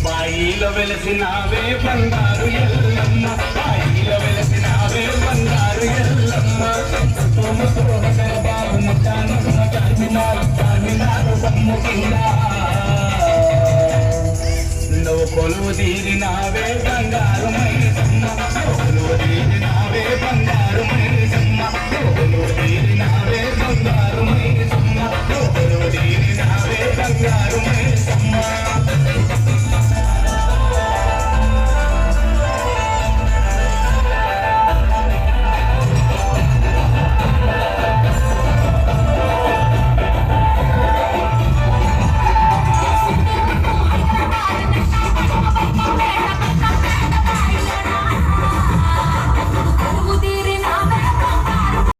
బాయిలో వెలసినావే బంగారు ఎల్లమ్మ బాయిలో వెలసినావే బంగారు ఎల్లమ్మ బాబు ముట్టానమ్మ చార్మినారు బొమ్ము కింద నువ్వు కొలువు తీరినావే బంగారు